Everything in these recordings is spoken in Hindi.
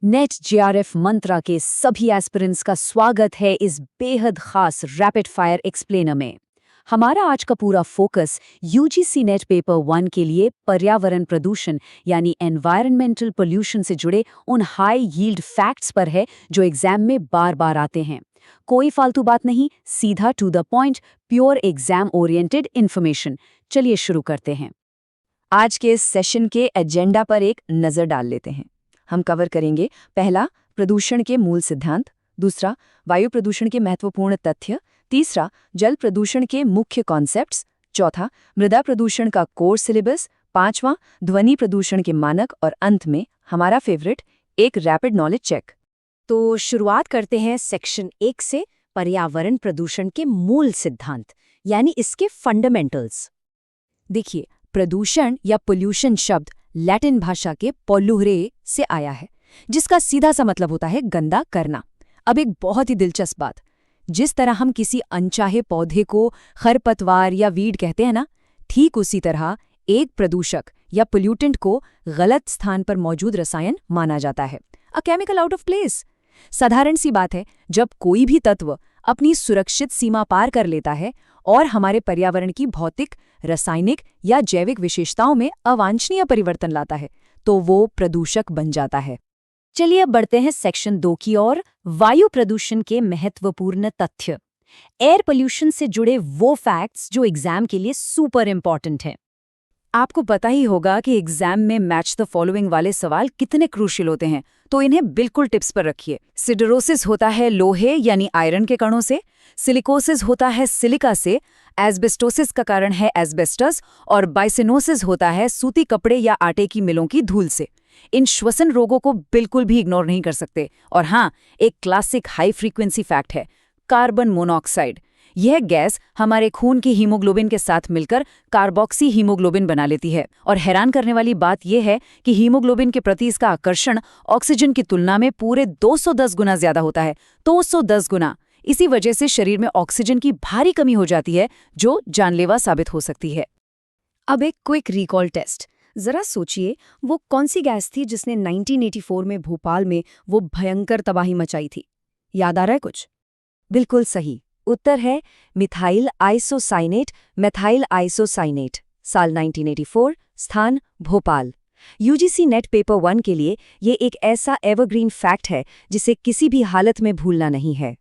नेट जेआरएफ मंत्रा के सभी एस्पिरेंट्स का स्वागत है इस बेहद खास रैपिड फायर एक्सप्लेनर में। हमारा आज का पूरा फोकस यूजीसी नेट पेपर 1 के लिए पर्यावरण प्रदूषण यानी एनवायरमेंटल पोल्यूशन से जुड़े उन हाई यील्ड फैक्ट्स पर है जो एग्जाम में बार बार आते हैं। कोई फालतू बात नहीं, सीधा to the point, pure exam oriented information. चलिए शुरू करते हैं। आज के इस सेशन के एजेंडा पर एक नज़र डाल लेते हैं। हम कवर करेंगे पहला, प्रदूषण के मूल सिद्धांत, दूसरा, वायु प्रदूषण के महत्वपूर्ण तथ्य, तीसरा, जल प्रदूषण के मुख्य कॉन्सेप्ट्स, चौथा, मृदा प्रदूषण का कोर सिलेबस, पांचवां, ध्वनि प्रदूषण के मानक और अंत में हमारा फेवरेट, एक रैपिड नॉलेज चेक। तो शुरुआत करते हैं सेक्शन 1 से, पर्यावरण प्रदूषण के मूल सिद्धांत यानी इसके फंडामेंटल्स। देखिए, प्रदूषण या पोल्यूशन शब्द लैटिन भाषा के पोल्लुरे से आया है, जिसका सीधा सा मतलब होता है गंदा करना। अब एक बहुत ही दिलचस्प बात, जिस तरह हम किसी अनचाहे पौधे को खरपतवार या वीड कहते हैं ना, ठीक उसी तरह एक प्रदूषक या पोल्यूटेंट को गलत स्थान पर मौजूद रसायन माना जाता है, a chemical out of place. साधारण सी बात है, जब कोई भी तत्व अपनी सुरक्षित सीमा पार कर लेता है और हमारे पर्यावरण की भौतिक, रासायनिक या जैविक विशेषताओं में अवांछनीय परिवर्तन लाता है, तो वो प्रदूषक बन जाता है। चलिए अब बढ़ते हैं सेक्शन 2 की ओर, वायु प्रदूषण के महत्वपूर्ण तथ्य। एयर पोल्यूशन से जुड़े वो फैक्ट्स जो एग्जाम के लिए सुपर इंपॉर्टेंट हैं। आपको पता ही होगा कि एग्जाम में मैच द फॉलोइंग वाले सवाल कितने क्रूशियल होते हैं, तो इन्हें बिल्कुल टिप्स पर रखिए। सिडरोसिस होता है लोहे यानी आयरन के कणों से, सिलिकोसिस होता है सिलिका से, एस्बेस्टोसिस का कारण है एस्बेस्टस, और बाइसिनोसिस होता है सूती कपड़े या आटे की मिलों की धूल से। इन श्वसन रोगों को बिल्कुल भी इग्नोर नहीं कर सकते। और हाँ, एक क्लासिक हाई फ्रीक्वेंसी फैक्ट है, कार्बन मोनोऑक्साइड। यह गैस हमारे खून की हीमोग्लोबिन के साथ मिलकर कार्बोक्सी हीमोग्लोबिन बना लेती है, और हैरान करने वाली बात यह है कि हीमोग्लोबिन के प्रति इसका आकर्षण ऑक्सीजन की तुलना में पूरे 210 गुना ज्यादा होता है। 210 गुना। इसी वजह से शरीर में ऑक्सीजन की भारी कमी हो जाती है, जो जानलेवा साबित हो सकती है। अब एक क्विक रिकॉल टेस्ट। जरा सोचिए, वो कौन सी गैस थी जिसने 1984 में भोपाल में वो भयंकर तबाही मचाई थी? याद आ रहा है कुछ? बिल्कुल सही उत्तर है मिथाइल आइसोसाइनेट। मेथाइल आइसोसाइनेट, साल 1984, स्थान भोपाल। यूजीसी नेट पेपर 1 के लिए ये एक ऐसा एवरग्रीन फैक्ट है जिसे किसी भी हालत में भूलना नहीं है।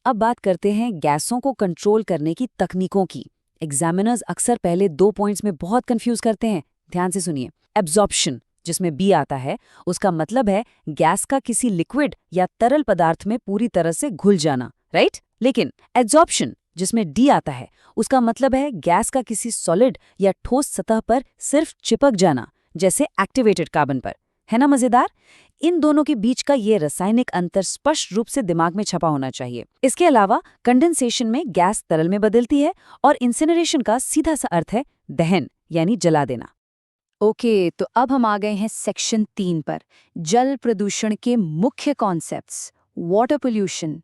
अब बात करते हैं गैसों को कंट्रोल करने की तकनीकों की। एग्जामिनर्स अक्सर पहले 2 पॉइंट्स में बहुत कंफ्यूज करते हैं, ध्यान से सुनिए। एब्जॉर्प्शन, जिसमें बी आता है, उसका मतलब है गैस का किसी लिक्विड या तरल पदार्थ में पूरी तरह से घुल जाना, राइट? लेकिन एड्सॉर्प्शन, जिसमें डी आता है, उसका मतलब है गैस का किसी सॉलिड या ठोस सतह पर सिर्फ चिपक जाना, जैसे एक्टिवेटेड कार्बन पर। है ना मजेदार? इन दोनों के बीच का ये रासायनिक अंतर स्पष्ट रूप से दिमाग में छपा होना चाहिए। इसके अलावा कंडेंसेशन में गैस तरल में बदलती है, और इंसिनरेशन का सीधा सा अर्थ है दहन यानी जला देना। ओके, तो अब हम आ गए हैं सेक्शन 3 पर, जल प्रदूषण के मुख्य कॉन्सेप्ट्स, वाटर पोल्यूशन।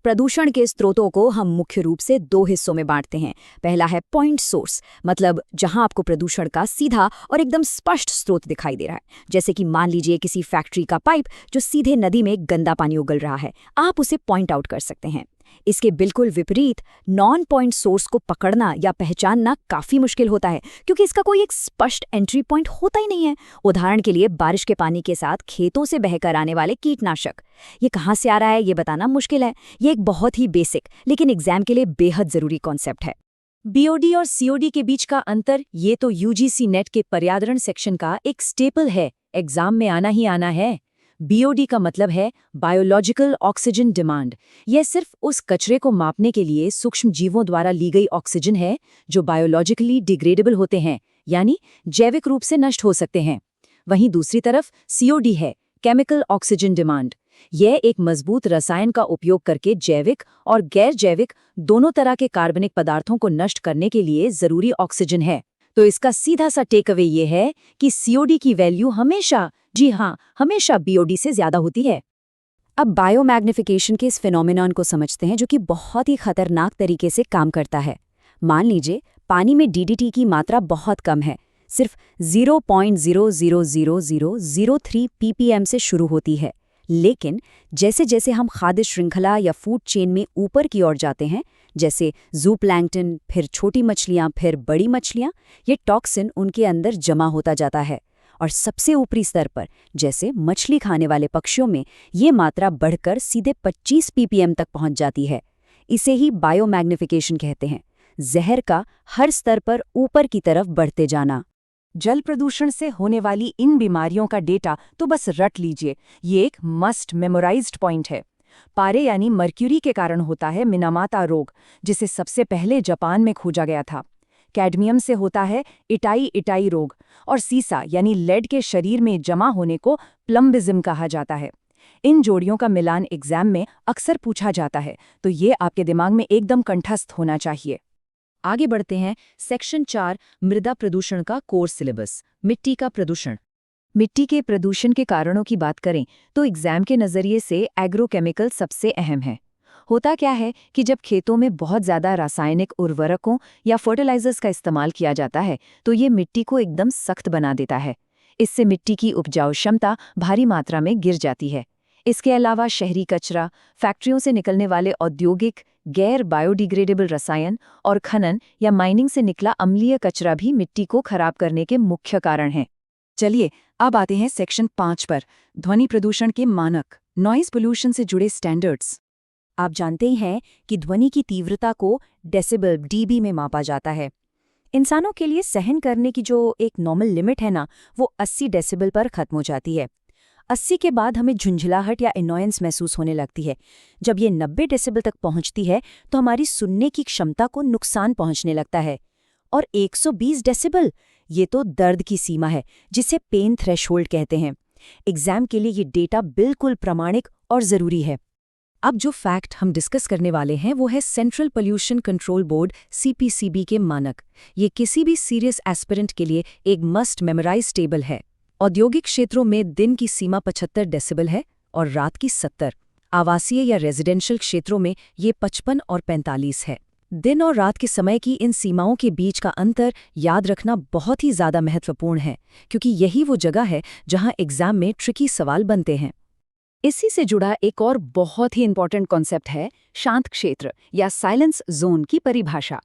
प्रदूषण के स्रोतों को हम मुख्य रूप से 2 हिस्सों में बांटते हैं। पहला है पॉइंट सोर्स, मतलब जहां आपको प्रदूषण का सीधा और एकदम स्पष्ट स्रोत दिखाई दे रहा है, जैसे कि मान लीजिए किसी फैक्ट्री का पाइप जो सीधे नदी में गंदा पानी उगल रहा है, आप उसे पॉइंट आउट कर सकते हैं। इसके बिल्कुल विपरीत नॉन पॉइंट सोर्स को पकड़ना या पहचानना काफी मुश्किल होता है, क्योंकि इसका कोई एक स्पष्ट एंट्री पॉइंट होता ही नहीं है। उदाहरण के लिए बारिश के पानी के साथ खेतों से बहकर आने वाले कीटनाशक, ये कहाँ से आ रहा है ये बताना मुश्किल है। ये एक बहुत ही बेसिक लेकिन एग्जाम के लिए बेहद जरूरी कॉन्सेप्ट है। बीओडी और सीओडी के बीच का अंतर, ये तो यूजीसी नेट के पर्यावरण सेक्शन का एक स्टेपल है, एग्जाम में आना ही आना है। बीओडी का मतलब है बायोलॉजिकल ऑक्सीजन डिमांड। यह सिर्फ उस कचरे को मापने के लिए सूक्ष्म जीवों द्वारा ली गई ऑक्सीजन है जो बायोलॉजिकली डिग्रेडेबल होते हैं, यानी जैविक रूप से नष्ट हो सकते हैं। वहीं दूसरी तरफ सीओडी है, केमिकल ऑक्सीजन डिमांड। यह एक मजबूत रसायन का उपयोग करके जैविक और गैर जैविक दोनों तरह के कार्बनिक पदार्थों को नष्ट करने के लिए जरूरी ऑक्सीजन है। तो इसका सीधा सा टेक अवे ये है कि सीओडी की वैल्यू हमेशा, जी हाँ, हमेशा बीओडी से ज्यादा होती है। अब बायोमैग्निफिकेशन के इस फिनोमेनॉन को समझते हैं, जो कि बहुत ही खतरनाक तरीके से काम करता है। मान लीजिए पानी में डीडीटी की मात्रा बहुत कम है, सिर्फ 0.0000003 ppm से शुरू होती है। लेकिन जैसे जैसे हम खाद्य श्रृंखला या फूड चेन में ऊपर की ओर जाते हैं, जैसे जूप्लैंक्टन, फिर छोटी मछलियाँ, फिर बड़ी मछलियाँ, ये टॉक्सिन उनके अंदर जमा होता जाता है। और सबसे ऊपरी स्तर पर, जैसे मछली खाने वाले पक्षियों में, ये मात्रा बढ़कर सीधे 25 ppm तक पहुंच जाती है। इसे ही बायोमैग्निफिकेशन कहते हैं, जहर का हर स्तर पर ऊपर की तरफ बढ़ते जाना। जल प्रदूषण से होने वाली इन बीमारियों का डेटा तो बस रट लीजिए, ये एक मस्ट मेमोराइज्ड पॉइंट है। पारे यानी मर्क्यूरी के कारण होता है मिनामाता रोग, जिसे सबसे पहले जापान में खोजा गया था। कैडमियम से होता है इटाई इटाई रोग, और सीसा यानी लेड के शरीर में जमा होने को प्लम्बिज्म कहा जाता है। इन जोड़ियों का मिलान एग्जाम में अक्सर पूछा जाता है, तो ये आपके दिमाग में एकदम कंठस्थ होना चाहिए। आगे बढ़ते हैं। सेक्शन 4, मृदा प्रदूषण का कोर सिलेबस, मिट्टी का प्रदूषण। मिट्टी के प्रदूषण के कारणों की बात करें तो एग्जाम के नज़रिए से एग्रोकेमिकल सबसे अहम है। होता क्या है कि जब खेतों में बहुत ज़्यादा रासायनिक उर्वरकों या फर्टिलाइजर्स का इस्तेमाल किया जाता है तो ये मिट्टी को एकदम सख्त बना देता है। इससे मिट्टी की उपजाऊ क्षमता भारी मात्रा में गिर जाती है। इसके अलावा शहरी कचरा, फैक्ट्रियों से निकलने वाले औद्योगिक गैर बायोडिग्रेडेबल रसायन और खनन या माइनिंग से निकला अम्लीय कचरा भी मिट्टी को खराब करने के मुख्य कारण हैं। चलिए अब आते हैं सेक्शन 5 पर, ध्वनि प्रदूषण के मानक, नॉइज पोल्यूशन से जुड़े स्टैंडर्ड्स। आप जानते ही हैं कि ध्वनि की तीव्रता को डेसिबल डीबी में मापा जाता है। इंसानों के लिए सहन करने की जो एक नॉर्मल लिमिट है ना, वो 80 डेसिबल पर खत्म हो जाती है। 80 के बाद हमें झुंझलाहट या एनॉयंस महसूस होने लगती है। जब ये 90 डेसिबल तक पहुंचती है तो हमारी सुनने की क्षमता को नुकसान पहुंचने लगता है। और 120 डेसिबल, ये तो दर्द की सीमा है, जिसे पेन थ्रेशोल्ड कहते हैं। एग्जाम के लिए ये डेटा बिल्कुल प्रामाणिक और ज़रूरी है। अब जो फैक्ट हम डिस्कस करने वाले हैं वो है central pollution control board CPCB के मानक। ये किसी भी सीरियस एस्पिरेंट के लिए एक मस्ट मेमोराइज टेबल है। औद्योगिक क्षेत्रों में दिन की सीमा 75 डेसिबल है और रात की 70। आवासीय या रेजिडेंशियल क्षेत्रों में ये 55 और 45 है। दिन और रात के समय की इन सीमाओं के बीच का अंतर याद रखना बहुत ही ज़्यादा महत्वपूर्ण है, क्योंकि यही वो जगह है जहां एग्जाम में ट्रिकी सवाल बनते हैं। इसी से जुड़ा एक और बहुत ही इंपॉर्टेंट कॉन्सेप्ट है शांत क्षेत्र या साइलेंस जोन की परिभाषा।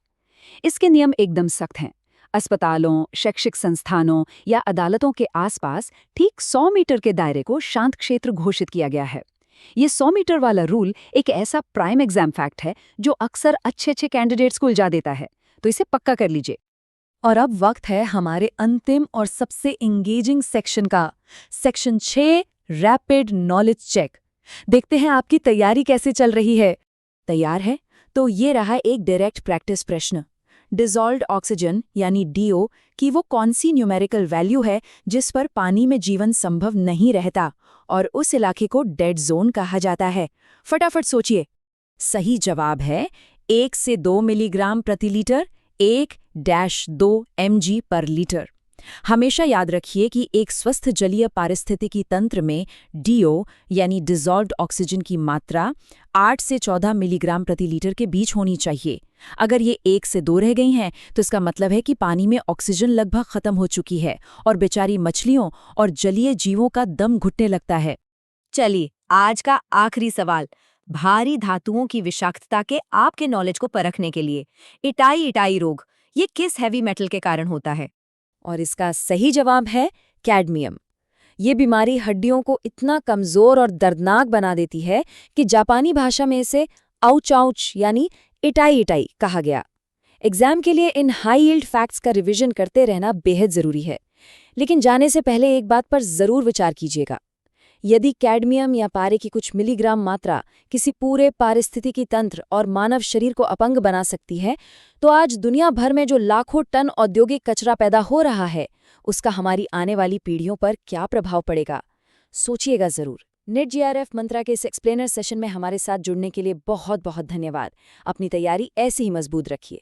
इसके नियम एकदम सख्त हैं। अस्पतालों, शैक्षिक संस्थानों या अदालतों के आसपास ठीक 100 मीटर के दायरे को शांत क्षेत्र घोषित किया गया है। ये 100 मीटर वाला रूल एक ऐसा प्राइम एग्जाम फैक्ट है जो अक्सर अच्छे कैंडिडेट्स को उलझा देता है, तो इसे पक्का कर लीजिए। और अब वक्त है हमारे अंतिम और सबसे एंगेजिंग सेक्शन का, सेक्शन 6, रैपिड नॉलेज चेक। देखते हैं आपकी तैयारी कैसे चल रही है। तैयार है? तो ये रहा एक डायरेक्ट प्रैक्टिस प्रश्न। डिसॉल्व्ड ऑक्सीजन यानी DO की वो कौन सी न्यूमेरिकल वैल्यू है जिस पर पानी में जीवन संभव नहीं रहता और उस इलाके को डेड जोन कहा जाता है? फटाफट सोचिए। सही जवाब है 1 से 2 मिलीग्राम प्रति लीटर, 1-2 mg पर लीटर। हमेशा याद रखिए कि एक स्वस्थ जलीय पारिस्थितिकी तंत्र में DO यानी डिसॉल्व्ड ऑक्सीजन की मात्रा 8 से 14 मिलीग्राम प्रति लीटर के बीच होनी चाहिए। अगर ये 1 से 2 रह गई हैं तो इसका मतलब है कि पानी में ऑक्सीजन लगभग खत्म हो चुकी है और बेचारी मछलियों और जलीय जीवों का दम घुटने लगता है। चलिए आज का आखिरी सवाल, भारी धातुओं की विषाक्तता के आपके नॉलेज को परखने के लिए, इटाई इटाई रोग ये किस हैवी मेटल के कारण होता है? और इसका सही जवाब है कैडमियम। ये बीमारी हड्डियों को इतना कमजोर और दर्दनाक बना देती है कि जापानी भाषा में इसे आउच आउच यानी इटाई इटाई कहा गया। एग्जाम के लिए इन हाई यील्ड फैक्ट्स का रिवीजन करते रहना बेहद जरूरी है, लेकिन जाने से पहले एक बात पर जरूर विचार कीजिएगा। यदि कैडमियम या पारे की कुछ मिलीग्राम मात्रा किसी पूरे पारिस्थितिकी तंत्र और मानव शरीर को अपंग बना सकती है, तो आज दुनिया भर में जो लाखों टन औद्योगिक कचरा पैदा हो रहा है, उसका हमारी आने वाली पीढ़ियों पर क्या प्रभाव पड़ेगा? सोचिएगा जरूर। नेट GRF मंत्रा के इस एक्सप्लेनर सेशन में हमारे साथ जुड़ने के लिए बहुत बहुत धन्यवाद। अपनी तैयारी ऐसे ही मजबूत रखिए।